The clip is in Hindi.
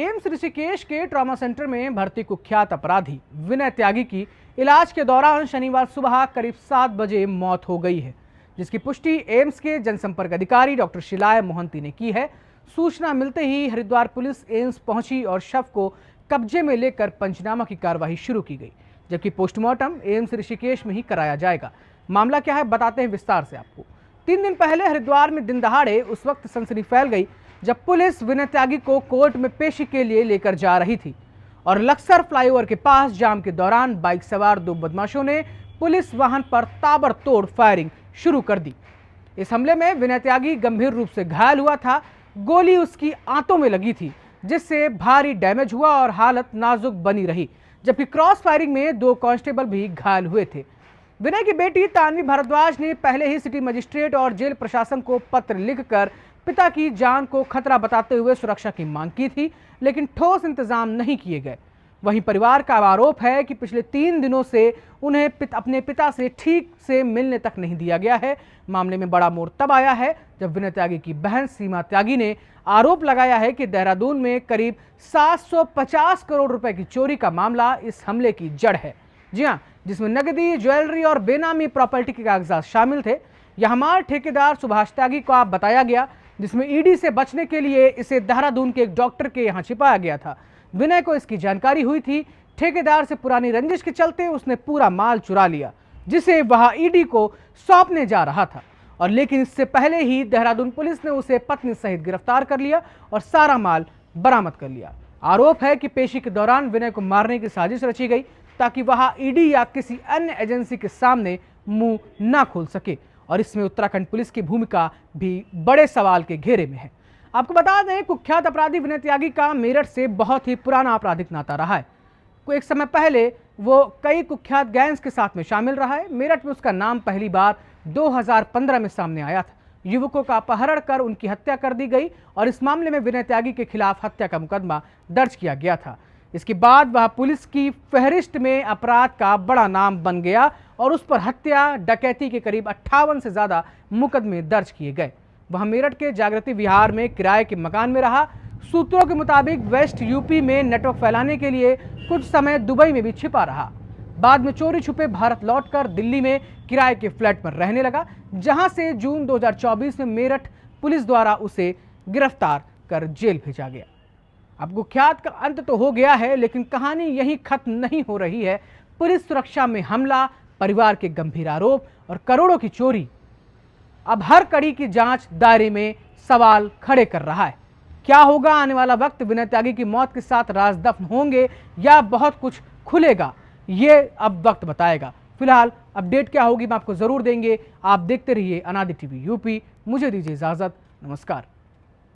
एम्स ऋषिकेश के ट्रॉमा सेंटर में भर्ती कुख्यात अपराधी विनय त्यागी की इलाज के दौरान शनिवार सुबह करीब 7 बजे मौत हो गई है, जिसकी पुष्टि एम्स के जनसंपर्क अधिकारी डॉक्टर शिलाय मोहंती ने की है। सूचना मिलते ही हरिद्वार पुलिस एम्स पहुंची और शव को कब्जे में लेकर पंचनामा की कार्रवाई शुरू की गई, जबकि पोस्टमार्टम एम्स ऋषिकेश में ही कराया जाएगा। मामला क्या है बताते हैं विस्तार से आपको। 3 दिन पहले हरिद्वार में दिन दहाड़े उस वक्त सनसनी फैल गई जब पुलिस विनय त्यागी को कोर्ट में पेशी के लिए लेकर जा रही थी और लक्सर फ्लाईओवर के पास जाम के दौरान बाइक सवार 2 बदमाशों ने पुलिस वाहन पर ताबड़तोड़ फायरिंग शुरू कर दी। इस हमले में विनय त्यागी गंभीर रूप से घायल हुआ था। गोली उसकी आंतों में लगी थी, जिससे भारी डैमेज हुआ और हालत नाजुक बनी रही, जबकि क्रॉस फायरिंग में 2 कांस्टेबल भी घायल हुए थे। विनय की बेटी तानवी भारद्वाज ने पहले ही सिटी मजिस्ट्रेट और जेल प्रशासन को पत्र लिखकर पिता की जान को खतरा बताते हुए सुरक्षा की मांग की थी, लेकिन ठोस इंतजाम नहीं किए गए। वहीं परिवार का आरोप है कि पिछले 3 दिनों से उन्हें अपने पिता से ठीक से मिलने तक नहीं दिया गया है। मामले में बड़ा मोड़ तब आया है जब विनय त्यागी की बहन सीमा त्यागी ने आरोप लगाया है कि देहरादून में करीब 750 करोड़ रुपए की चोरी का मामला इस हमले की जड़ है। जी हां, जिसमें नकदी, ज्वेलरी और बेनामी प्रॉपर्टी के कागजात शामिल थे। यह हमारे ठेकेदार सुभाष त्यागी को बताया गया, जिसमें ईडी से बचने के लिए इसे देहरादून के एक डॉक्टर के यहां छिपाया गया था। विनय को इसकी जानकारी हुई थी। ठेकेदार से पुरानी रंजिश के चलते उसने पूरा माल चुरा लिया, जिसे वह ईडी को सौंपने जा रहा था। और लेकिन इससे पहले ही देहरादून पुलिस ने उसे पत्नी सहित गिरफ्तार कर लिया और सारा माल बरामद कर लिया। आरोप है कि पेशी के दौरान विनय को मारने की साजिश रची गई ताकि वह ईडी या किसी अन्य एजेंसी के सामने मुंह न खोल सके, और इसमें उत्तराखंड पुलिस की भूमिका भी बड़े सवाल के घेरे में है। आपको बता दें, कुख्यात अपराधी विनय त्यागी का मेरठ से बहुत ही पुराना आपराधिक नाता रहा है। एक समय पहले वो कई कुख्यात गैंग्स के साथ में शामिल रहा है। मेरठ में उसका नाम पहली बार 2015 में सामने आया था। युवकों का अपहरण कर उनकी हत्या कर दी गई और इस मामले में विनय त्यागी के खिलाफ हत्या का मुकदमा दर्ज किया गया था। इसके बाद वह पुलिस की फहरिस्त में अपराध का बड़ा नाम बन गया और उस पर हत्या, डकैती के करीब 58 से ज्यादा मुकदमे दर्ज किए गए। वह मेरठ के जागृति विहार में किराए के मकान में रहा। सूत्रों के मुताबिक वेस्ट यूपी में नेटवर्क फैलाने के लिए कुछ समय दुबई में भी छिपा रहा। बाद में चोरी छुपे भारत लौटकर दिल्ली में किराए के फ्लैट पर रहने लगा, जहां से जून 2024 में मेरठ पुलिस द्वारा उसे गिरफ्तार कर जेल भेजा गया। अब कुख्यात का अंत तो हो गया है, लेकिन कहानी यहीं खत्म नहीं हो रही है। पुलिस सुरक्षा में हमला, परिवार के गंभीर आरोप और करोड़ों की चोरी अब हर कड़ी की जांच दायरे में सवाल खड़े कर रहा है। क्या होगा आने वाला वक्त? विनय त्यागी की मौत के साथ राज दफन होंगे या बहुत कुछ खुलेगा? ये अब वक्त बताएगा। फिलहाल अपडेट क्या होगी मैं आपको जरूर देंगे। आप देखते रहिए अनादि टीवी यूपी। मुझे दीजिए इजाजत। नमस्कार।